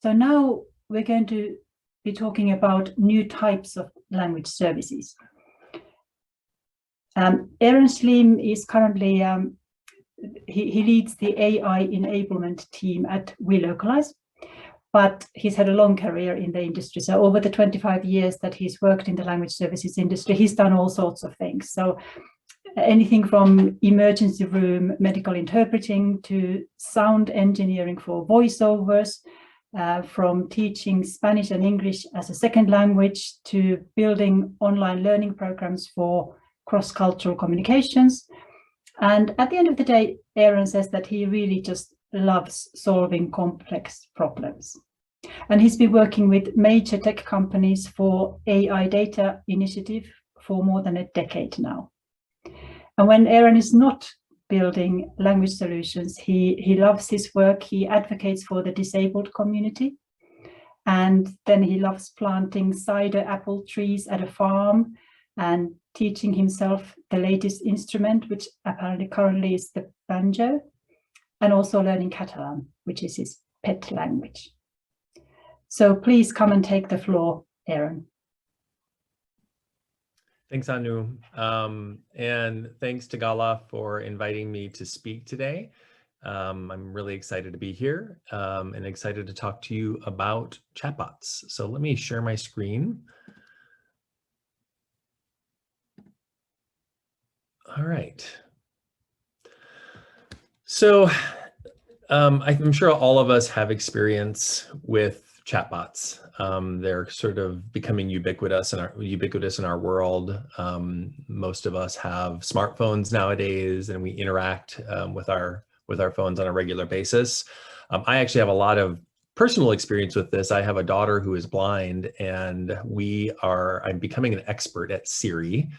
So now we're going to be talking about new types of language services. Aaron Schliem is currently, he leads the AI enablement team at Welocalize, but he's had a long career in the industry. So over the 25 years that he's worked in the language services industry, he's done all sorts of things. So anything from emergency room medical interpreting to sound engineering for voiceovers, from teaching Spanish and English as a second language to building online learning programs for cross-cultural communications. And at the end of the day, Aaron says that he really just loves solving complex problems. And he's been working with major tech companies for AI data initiative for more than a decade now. And when Aaron is not building language solutions, he loves his work. He advocates for the disabled community. And then he loves planting cider apple trees at a farm and teaching himself the latest instrument, which apparently currently is the banjo, and also learning Catalan, which is his pet language. So please come and take the floor, Aaron. Thanks, Anu. And thanks to GALA for inviting me to speak today. I'm really excited to be here and excited to talk to you about chatbots. So let me share my screen. All right. So I'm sure all of us have experience with chatbots. They're sort of becoming ubiquitous in our world. Most of us have smartphones nowadays, and we interact with our phones on a regular basis. I actually have a lot of personal experience with this. I have a daughter who is blind, and I'm becoming an expert at Siri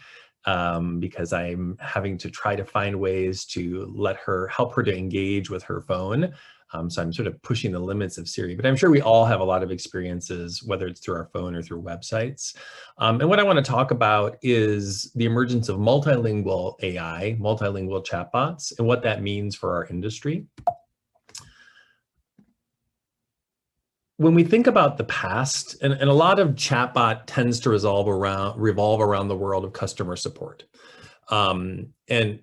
because I'm having to try to find ways to help her to engage with her phone. So I'm sort of pushing the limits of Siri, but I'm sure we all have a lot of experiences, whether it's through our phone or through websites. And what I want to talk about is the emergence of multilingual AI, multilingual chatbots, and what that means for our industry. When we think about the past, and a lot of chatbot tends to revolve around the world of customer support. And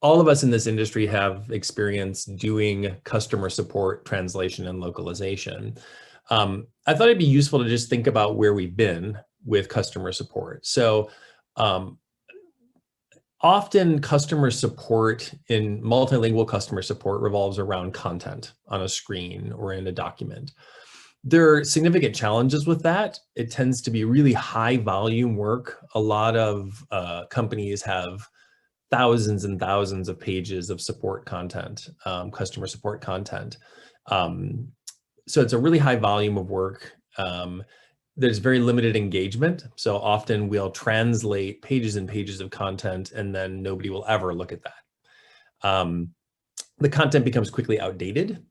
all of us in this industry have experience doing customer support, translation, and localization. I thought it'd be useful to just think about where we've been with customer support. So often customer support in multilingual customer support revolves around content on a screen or in a document. There are significant challenges with that. It tends to be really high volume work. A lot of companies have thousands and thousands of pages of support content, customer support content. So it's a really high volume of work. There's very limited engagement. So often we'll translate pages and pages of content and then nobody will ever look at that. The content becomes quickly outdated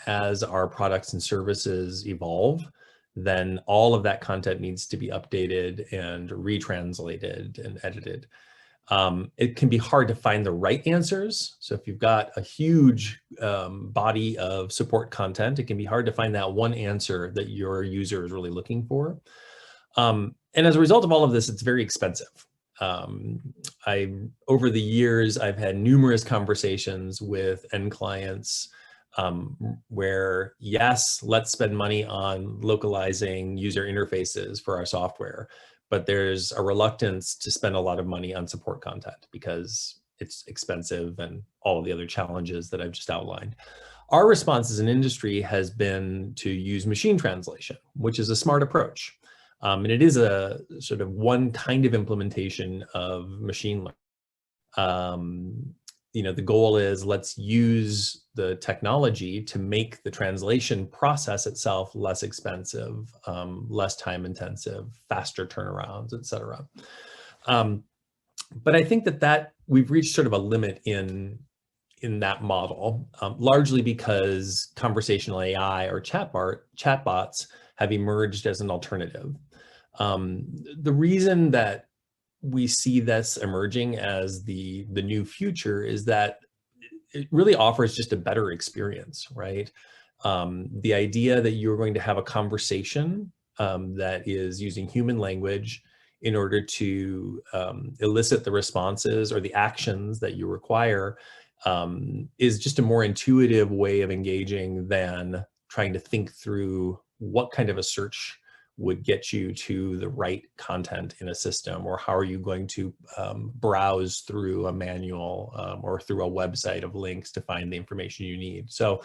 as our products and services evolve. Then all of that content needs to be updated and retranslated and edited. It can be hard to find the right answers. So if you've got a huge body of support content, it can be hard to find that one answer that your user is really looking for. And as a result of all of this, it's very expensive. Over the years, I've had numerous conversations with end clients where, yes, let's spend money on localizing user interfaces for our software. But there's a reluctance to spend a lot of money on support content because it's expensive and all of the other challenges that I've just outlined. Our response as an industry has been to use machine translation, which is a smart approach. And it is a sort of one kind of implementation of machine learning. The goal is let's use the technology to make the translation process itself less expensive, less time intensive, faster turnarounds, et cetera. But I think that we've reached sort of a limit in that model, largely because conversational AI or chatbots have emerged as an alternative. The reason that we see this emerging as the new future is that it really offers just a better experience, right? The idea that you're going to have a conversation that is using human language in order to elicit the responses or the actions that you require is just a more intuitive way of engaging than trying to think through what kind of a search would get you to the right content in a system, or how are you going to browse through a manual or through a website of links to find the information you need. So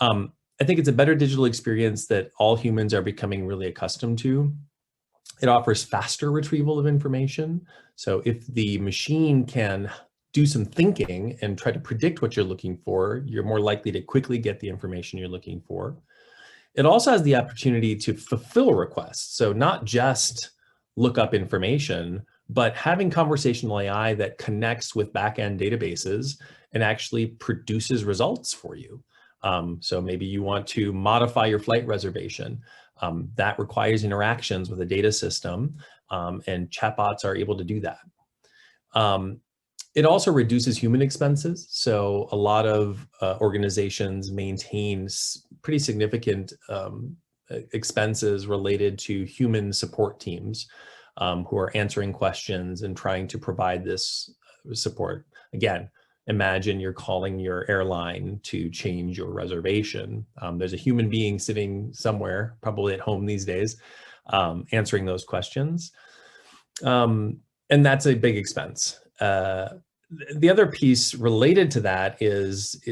I think it's a better digital experience that all humans are becoming really accustomed to. It offers faster retrieval of information. So if the machine can do some thinking and try to predict what you're looking for, you're more likely to quickly get the information you're looking for. It also has the opportunity to fulfill requests. So not just look up information, but having conversational AI that connects with backend databases and actually produces results for you. So maybe you want to modify your flight reservation. That requires interactions with a data system, and chatbots are able to do that. It also reduces human expenses. So a lot of organizations maintain pretty significant expenses related to human support teams who are answering questions and trying to provide this support. Again, imagine you're calling your airline to change your reservation. There's a human being sitting somewhere, probably at home these days, answering those questions. And that's a big expense. The other piece related to that is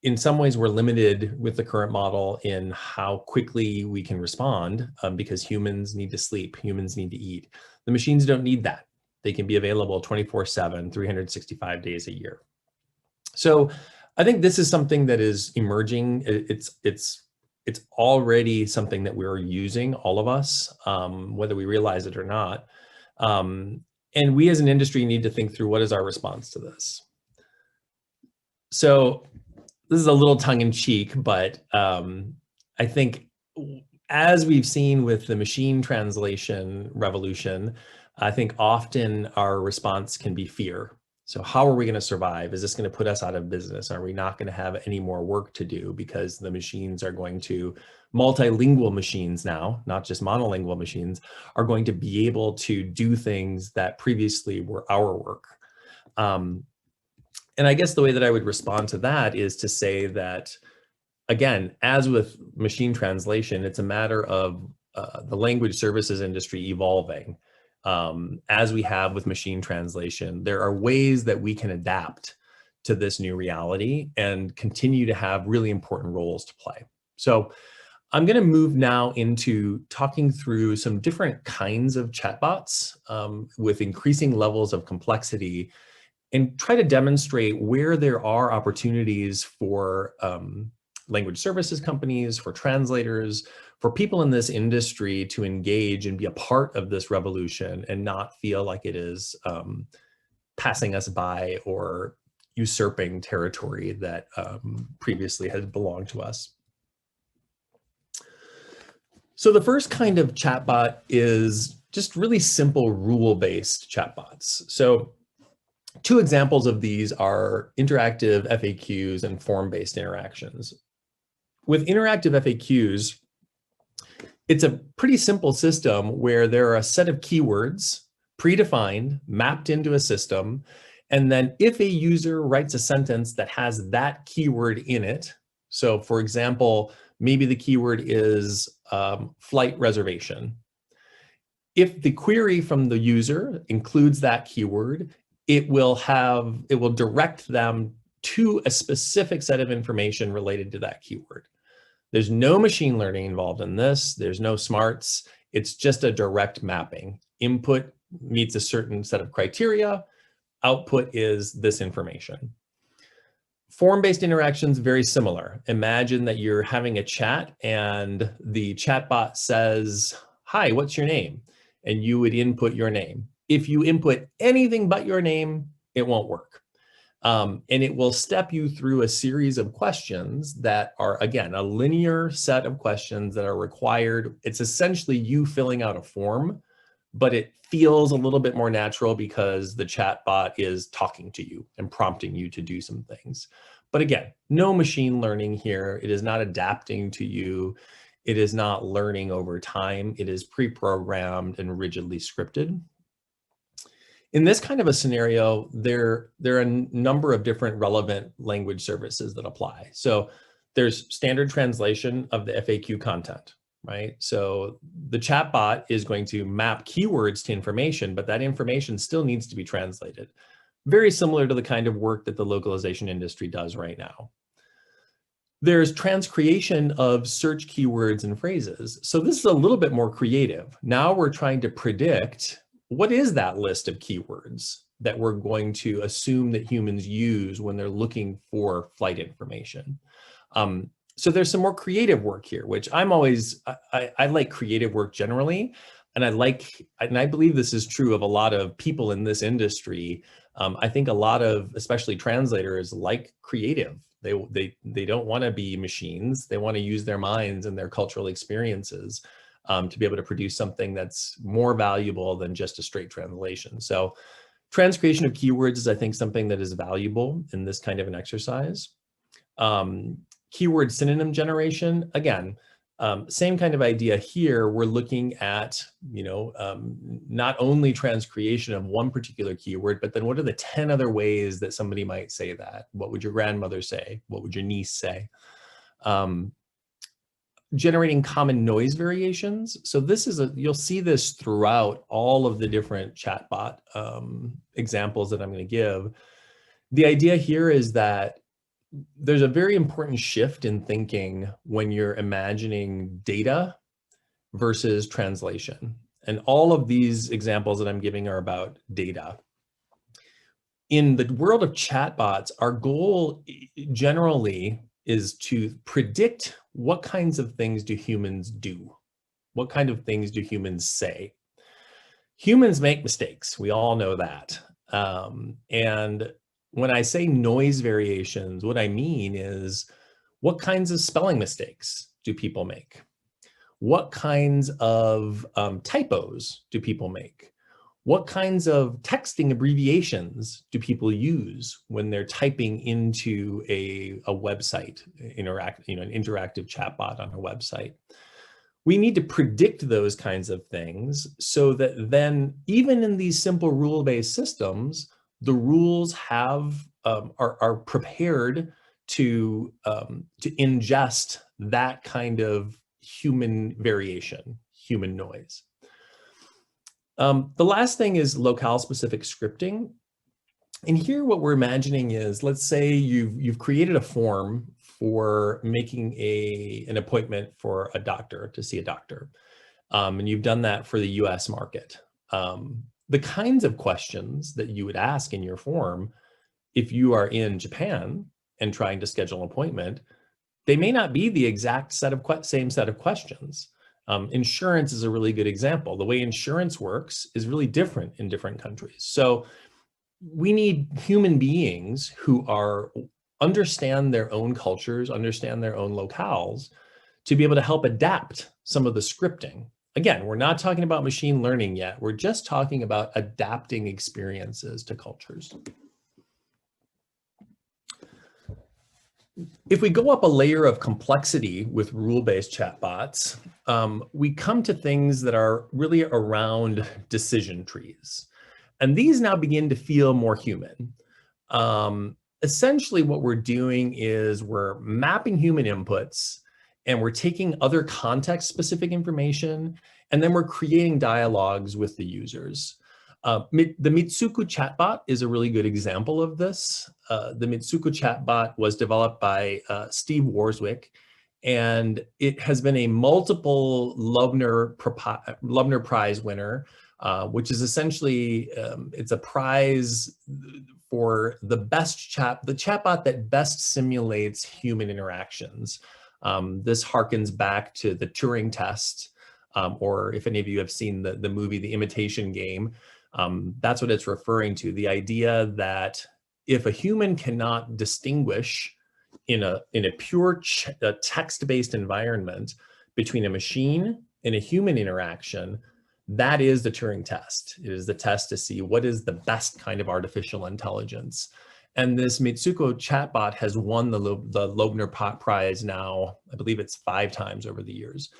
in some ways we're limited with the current model in how quickly we can respond because humans need to sleep, humans need to eat. The machines don't need that. They can be available 24/7, 365 days a year. So I think this is something that is emerging. It's already something that we're using, all of us, whether we realize it or not. And we as an industry need to think through what is our response to this. So this is a little tongue-in-cheek, but I think as we've seen with the machine translation revolution, I think often our response can be fear. So how are we going to survive? Is this going to put us out of business? Are we not going to have any more work to do because the machines are going to, multilingual machines now, not just monolingual machines, are going to be able to do things that previously were our work. And I guess the way that I would respond to that is to say that, again, as with machine translation, it's a matter of the language services industry evolving. As we have with machine translation, there are ways that we can adapt to this new reality and continue to have really important roles to play. So I'm going to move now into talking through some different kinds of chatbots with increasing levels of complexity and try to demonstrate where there are opportunities for language services companies, for translators, for people in this industry to engage and be a part of this revolution and not feel like it is passing us by or usurping territory that previously had belonged to us. So the first kind of chatbot is just really simple rule-based chatbots. So two examples of these are interactive FAQs and form-based interactions. With interactive FAQs, it's a pretty simple system where there are a set of keywords predefined, mapped into a system, and then if a user writes a sentence that has that keyword in it, so for example, maybe the keyword is flight reservation. If the query from the user includes that keyword, it will direct them to a specific set of information related to that keyword. There's no machine learning involved in this. There's no smarts. It's just a direct mapping. Input meets a certain set of criteria. Output is this information. Form-based interactions, very similar. Imagine that you're having a chat and the chatbot says, "Hi, what's your name?" And you would input your name. If you input anything but your name, it won't work. And it will step you through a series of questions that are, again, a linear set of questions that are required. It's essentially you filling out a form, but it feels a little bit more natural because the chatbot is talking to you and prompting you to do some things. But again, no machine learning here. It is not adapting to you. It is not learning over time. It is pre-programmed and rigidly scripted. In this kind of a scenario, there are a number of different relevant language services that apply. So there's standard translation of the FAQ content, right? So the chatbot is going to map keywords to information, but that information still needs to be translated. Very similar to the kind of work that the localization industry does right now. There's transcreation of search keywords and phrases. So this is a little bit more creative. Now we're trying to predict what is that list of keywords that we're going to assume that humans use when they're looking for flight information. So there's some more creative work here, which I like creative work generally. And I believe this is true of a lot of people in this industry. I think a lot of, especially translators, like creative. They don't want to be machines. They want to use their minds and their cultural experiences to be able to produce something that's more valuable than just a straight translation. So transcreation of keywords is, I think, something that is valuable in this kind of an exercise. Keyword synonym generation, again, same kind of idea here. We're looking at, not only transcreation of one particular keyword, but then what are the 10 other ways that somebody might say that? What would your grandmother say? What would your niece say? Generating common noise variations. So this is you'll see this throughout all of the different chatbot examples that I'm going to give. The idea here is that there's a very important shift in thinking when you're imagining data versus translation. And all of these examples that I'm giving are about data. In the world of chatbots, our goal generally is to predict what kinds of things do humans do? What kind of things do humans say? Humans make mistakes. We all know that. And when I say noise variations, what I mean is what kinds of spelling mistakes do people make? What kinds of typos do people make? What kinds of texting abbreviations do people use when they're typing into a website, an interactive chatbot on a website? We need to predict those kinds of things so that then, even in these simple rule-based systems, the rules are prepared to ingest that kind of human variation, human noise. The last thing is locale-specific scripting. And here what we're imagining is, let's say you've created a form for making an appointment for a doctor, to see a doctor. And you've done that for the US market. The kinds of questions that you would ask in your form, if you are in Japan and trying to schedule an appointment, they may not be the exact same set of questions. Insurance is a really good example. The way insurance works is really different in different countries. So we need human beings who understand their own cultures, understand their own locales, to be able to help adapt some of the scripting. Again, we're not talking about machine learning yet. We're just talking about adapting experiences to cultures. If we go up a layer of complexity with rule-based chatbots, we come to things that are really around decision trees. And these now begin to feel more human. Essentially, what we're doing is we're mapping human inputs, and we're taking other context-specific information, and then we're creating dialogues with the users. The Mitsuku chatbot is a really good example of this. The Mitsuku chatbot was developed by Steve Warswick, and it has been a multiple Loebner Prize winner, which is essentially, it's a prize for the chatbot that best simulates human interactions. This harkens back to the Turing test, or if any of you have seen the movie, The Imitation Game, that's what it's referring to. The idea that if a human cannot distinguish in a pure text-based environment between a machine and a human interaction, that is the Turing test. It is the test to see what is the best kind of artificial intelligence. And this Mitsuko chatbot has won the Loebner Prize now, I believe it's 5 times over the years.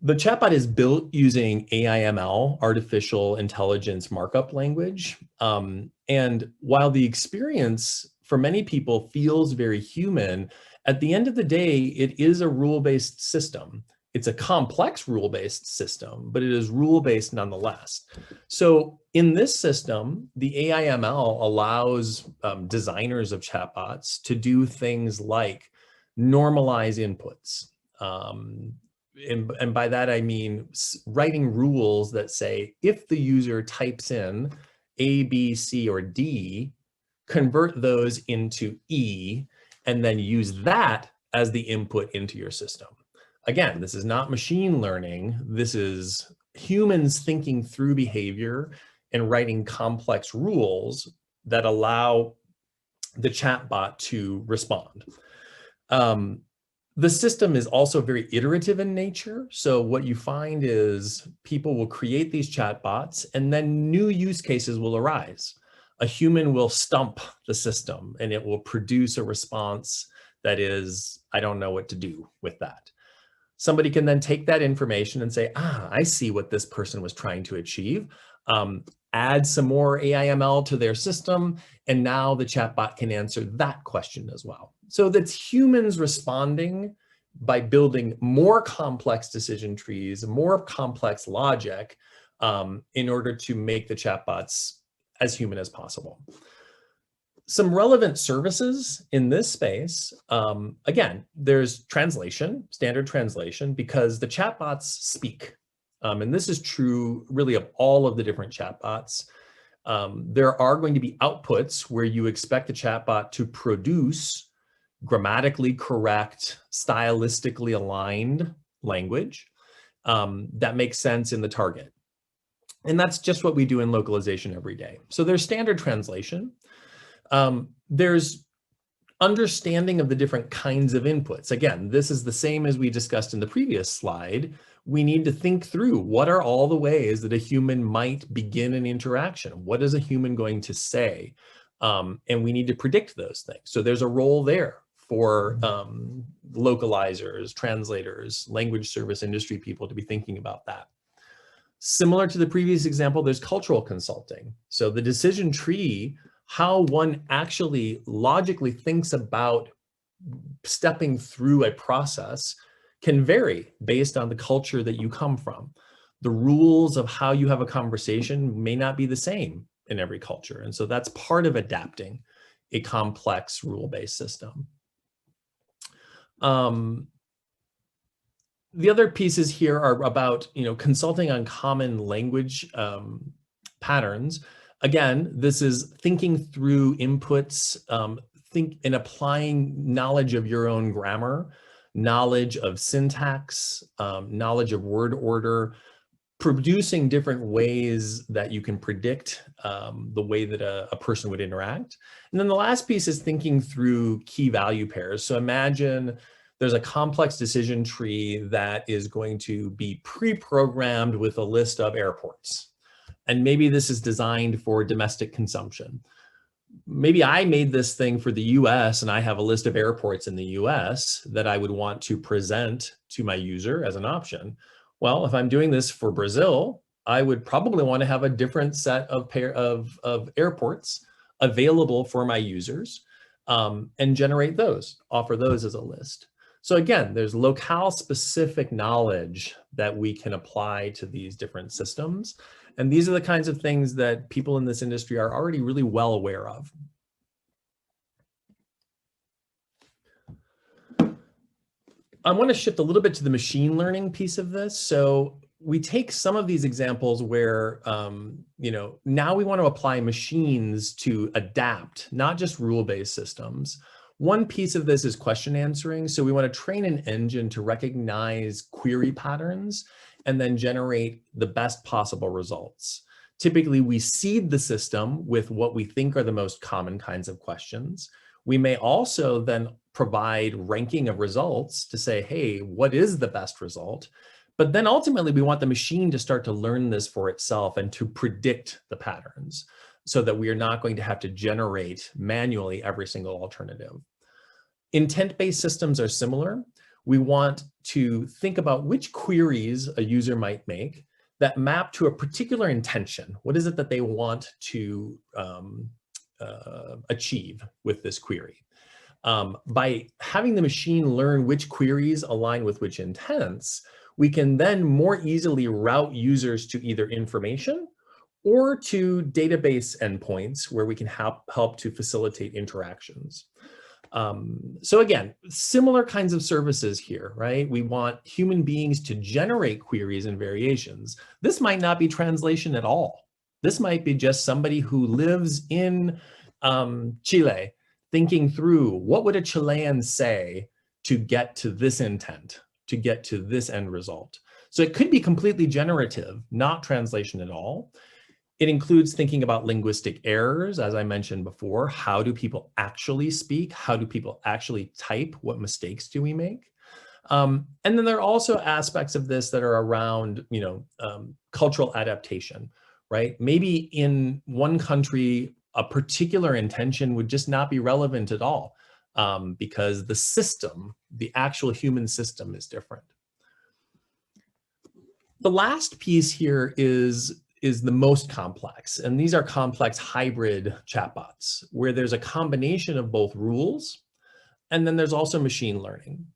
The chatbot is built using AIML, artificial intelligence markup language. And while the experience for many people feels very human, at the end of the day, it is a rule-based system. It's a complex rule-based system, but it is rule-based nonetheless. So in this system, the AIML allows designers of chatbots to do things like normalize inputs. And by that, I mean writing rules that say, if the user types in A, B, C, or D, convert those into E, and then use that as the input into your system. Again, this is not machine learning. This is humans thinking through behavior and writing complex rules that allow the chatbot to respond. The system is also very iterative in nature. So what you find is people will create these chatbots and then new use cases will arise. A human will stump the system and it will produce a response that is, I don't know what to do with that. Somebody can then take that information and say, I see what this person was trying to achieve. Add some more AIML to their system, and now the chatbot can answer that question as well. So that's humans responding by building more complex decision trees, more complex logic in order to make the chatbots as human as possible. Some relevant services in this space, again, there's translation, standard translation, because the chatbots speak. And this is true really of all of the different chatbots. There are going to be outputs where you expect the chatbot to produce grammatically correct, stylistically aligned language that makes sense in the target. And that's just what we do in localization every day. So there's standard translation. There's understanding of the different kinds of inputs. Again, this is the same as we discussed in the previous slide. We need to think through what are all the ways that a human might begin an interaction. What is a human going to say? And we need to predict those things. So there's a role there for localizers, translators, language service industry people to be thinking about that. Similar to the previous example, there's cultural consulting. So the decision tree, how one actually logically thinks about stepping through a process can vary based on the culture that you come from. The rules of how you have a conversation may not be the same in every culture. And so that's part of adapting a complex rule-based system. The other pieces here are about, consulting on common language patterns. Again, this is thinking through inputs, and applying knowledge of your own grammar, knowledge of syntax, knowledge of word order, producing different ways that you can predict the way that a person would interact. And then the last piece is thinking through key value pairs. So imagine there's a complex decision tree that is going to be pre-programmed with a list of airports. And maybe this is designed for domestic consumption. Maybe I made this thing for the US and I have a list of airports in the US that I would want to present to my user as an option. Well, if I'm doing this for Brazil, I would probably want to have a different set of airports available for my users and generate those, offer those as a list. So again, there's locale specific knowledge that we can apply to these different systems. And these are the kinds of things that people in this industry are already really well aware of. I want to shift a little bit to the machine learning piece of this. So we take some of these examples where, now we want to apply machines to adapt, not just rule-based systems. One piece of this is question answering. So we want to train an engine to recognize query patterns and then generate the best possible results. Typically, we seed the system with what we think are the most common kinds of questions. We may also then provide ranking of results to say, hey, what is the best result? But then ultimately, we want the machine to start to learn this for itself and to predict the patterns. so that we are not going to have to generate manually every single alternative. Intent-based systems are similar. We want to think about which queries a user might make that map to a particular intention. What is it that they want to achieve with this query? By having the machine learn which queries align with which intents, we can then more easily route users to either information or to database endpoints where we can help to facilitate interactions. So again, similar kinds of services here, right? We want human beings to generate queries and variations. This might not be translation at all. This might be just somebody who lives in Chile thinking through what would a Chilean say to get to this intent, to get to this end result. So it could be completely generative, not translation at all. It includes thinking about linguistic errors, as I mentioned before. How do people actually speak? How do people actually type? What mistakes do we make? And then there are also aspects of this that are around, cultural adaptation, right? Maybe in one country, a particular intention would just not be relevant at all because the system, the actual human system, is different. The last piece here is the most complex, and these are complex hybrid chatbots where there's a combination of both rules and then there's also machine learning.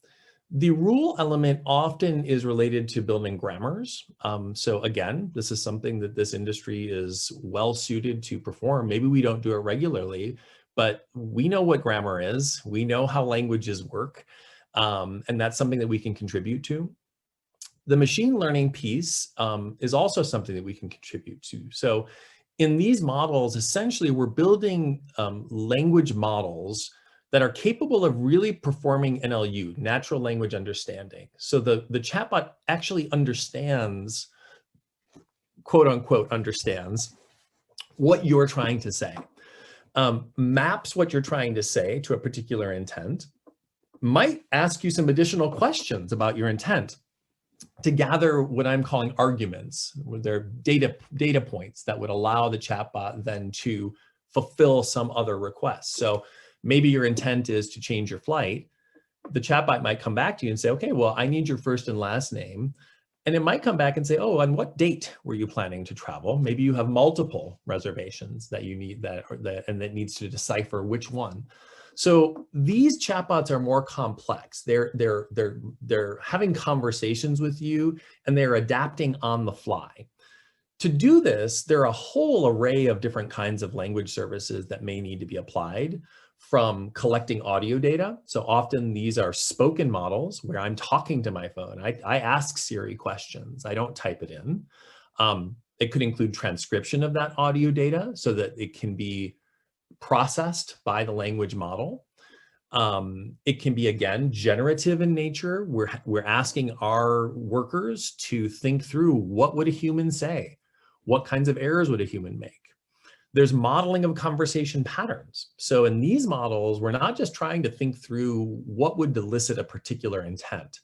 The rule element often is related to building grammars. So again, this is something that this industry is well suited to perform. Maybe we don't do it regularly, but we know what grammar is. We know how languages work, and that's something that we can contribute to. The machine learning piece is also something that we can contribute to. So in these models, essentially, we're building language models that are capable of really performing NLU, natural language understanding. So the chatbot actually understands, quote unquote, understands what you're trying to say, maps what you're trying to say to a particular intent, might ask you some additional questions about your intent to gather what I'm calling arguments, where they're data points that would allow the chatbot then to fulfill some other request. So maybe your intent is to change your flight. The chatbot might come back to you and say, okay, well, I need your first and last name. And it might come back and say, oh, on what date were you planning to travel? Maybe you have multiple reservations that you need and that needs to decipher which one. So these chatbots are more complex. They're having conversations with you and they're adapting on the fly. To do this, there are a whole array of different kinds of language services that may need to be applied, from collecting audio data. So often these are spoken models where I'm talking to my phone. I ask Siri questions. I don't type it in. It could include transcription of that audio data so that it can be processed by the language model. It can be, again, generative in nature. We're asking our workers to think through, what would a human say? What kinds of errors would a human make? There's modeling of conversation patterns. So in these models, we're not just trying to think through what would elicit a particular intent.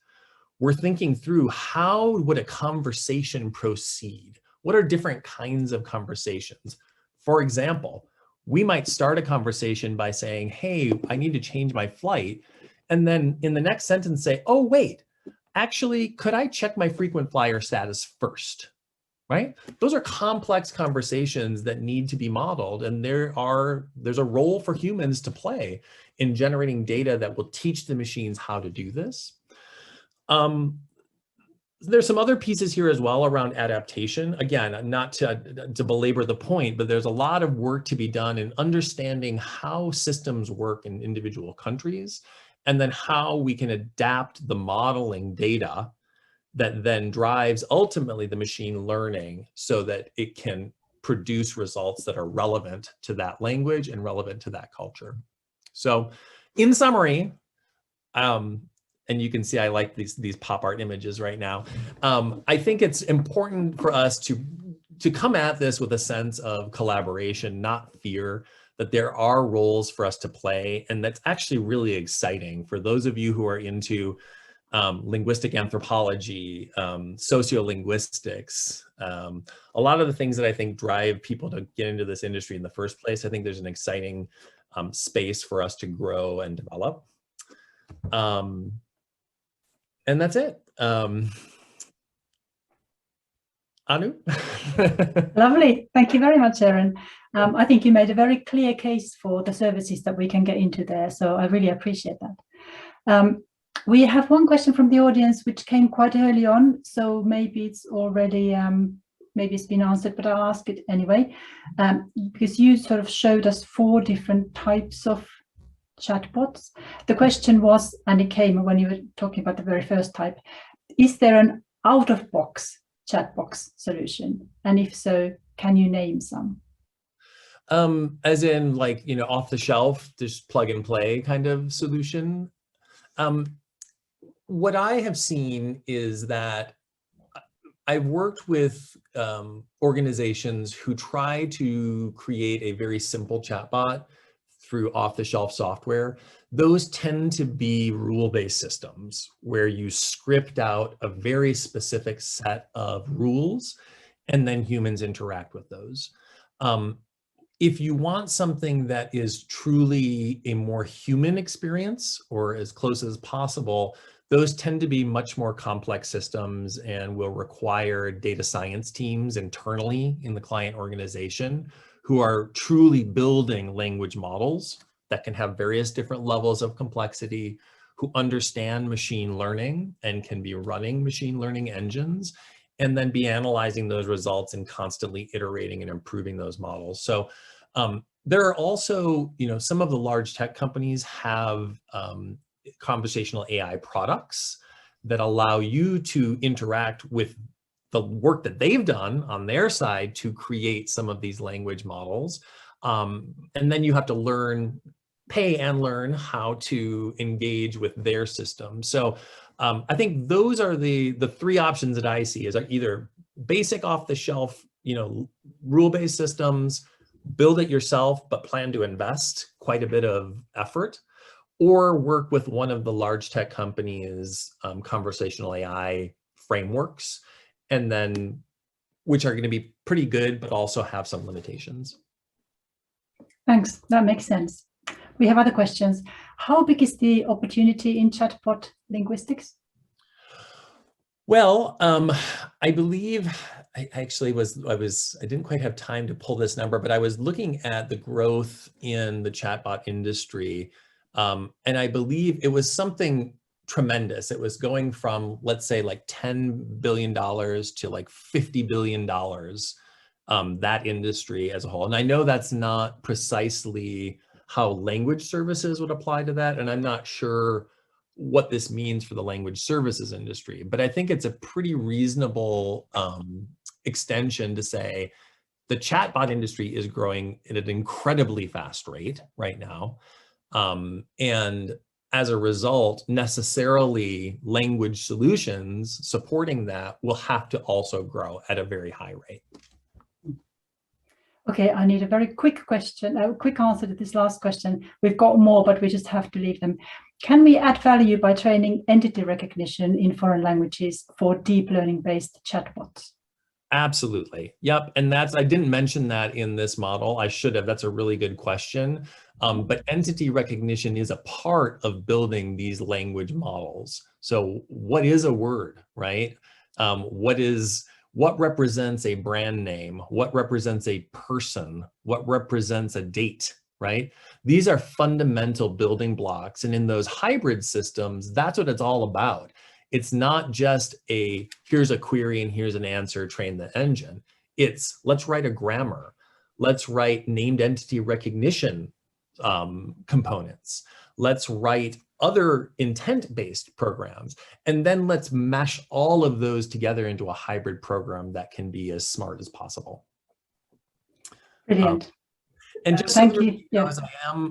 We're thinking through, how would a conversation proceed? What are different kinds of conversations? For example, we might start a conversation by saying, hey, I need to change my flight. And then in the next sentence say, oh, wait, actually, could I check my frequent flyer status first? Right? Those are complex conversations that need to be modeled, and there's a role for humans to play in generating data that will teach the machines how to do this. There's some other pieces here as well around adaptation. Again, not to belabor the point, but there's a lot of work to be done in understanding how systems work in individual countries, and then how we can adapt the modeling data that then drives ultimately the machine learning so that it can produce results that are relevant to that language and relevant to that culture. So in summary, and you can see I like these pop art images right now. I think it's important for us to come at this with a sense of collaboration, not fear, that there are roles for us to play. And that's actually really exciting for those of you who are into linguistic anthropology, sociolinguistics, a lot of the things that I think drive people to get into this industry in the first place. I think there's an exciting space for us to grow and develop. And that's it. Anu? Lovely. Thank you very much, Aaron. I think you made a very clear case for the services that we can get into there. So I really appreciate that. We have one question from the audience, which came quite early on. So maybe it's already, maybe it's been answered, but I'll ask it anyway. Because you sort of showed us 4 different types of chatbots. The question was, and it came when you were talking about the very first type, is there an out-of-box chatbox solution? And if so, can you name some? As in, like, you know, off the shelf, just plug and play kind of solution. What I have seen is that I've worked with organizations who try to create a very simple chatbot through off-the-shelf software. Those tend to be rule-based systems where you script out a very specific set of rules and then humans interact with those. If you want something that is truly a more human experience, or as close as possible, those tend to be much more complex systems and will require data science teams internally in the client organization who are truly building language models that can have various different levels of complexity, who understand machine learning and can be running machine learning engines, and then be analyzing those results and constantly iterating and improving those models. So there are also, you know, some of the large tech companies have conversational AI products that allow you to interact with the work that they've done on their side to create some of these language models. And then you have to pay and learn how to engage with their system. So I think those are the 3 options that I see, is either basic off the shelf, you know, rule-based systems, build it yourself, but plan to invest quite a bit of effort, or work with one of the large tech companies' conversational AI frameworks, and then which are going to be pretty good, but also have some limitations. Thanks, that makes sense. We have other questions. How big is the opportunity in chatbot linguistics? Well, I believe I didn't quite have time to pull this number, but I was looking at the growth in the chatbot industry. And I believe it was something tremendous. It was going from, let's say, like $10 billion to like $50 billion, that industry as a whole. And I know that's not precisely how language services would apply to that. And I'm not sure what this means for the language services industry, but I think it's a pretty reasonable extension to say the chatbot industry is growing at an incredibly fast rate right now. And as a result, necessarily language solutions supporting that will have to also grow at a very high rate. Okay, I need a very quick question, a quick answer to this last question. We've got more, but we just have to leave them. Can we add value by training entity recognition in foreign languages for deep learning-based chatbots? Absolutely. Yep. And I didn't mention that in this model. I should have. That's a really good question. But entity recognition is a part of building these language models. So what is a word, right? What represents a brand name? What represents a person? What represents a date, right? These are fundamental building blocks. And in those hybrid systems, that's what it's all about. It's not just here's a query and here's an answer, train the engine. It's let's write a grammar. Let's write named entity recognition components. Let's write other intent-based programs. And then let's mesh all of those together into a hybrid program that can be as smart as possible. Brilliant. And just thank so you. Yeah.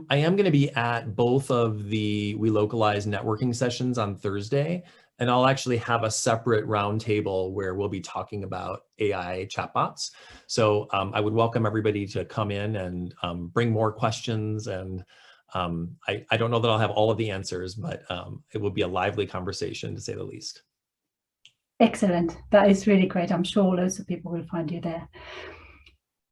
I am going to be at both of the Welocalize networking sessions on Thursday, and I'll actually have a separate roundtable where we'll be talking about AI chatbots. So I would welcome everybody to come in and bring more questions and I don't know that I'll have all of the answers, but it will be a lively conversation, to say the least. Excellent. That is really great. I'm sure loads of people will find you there.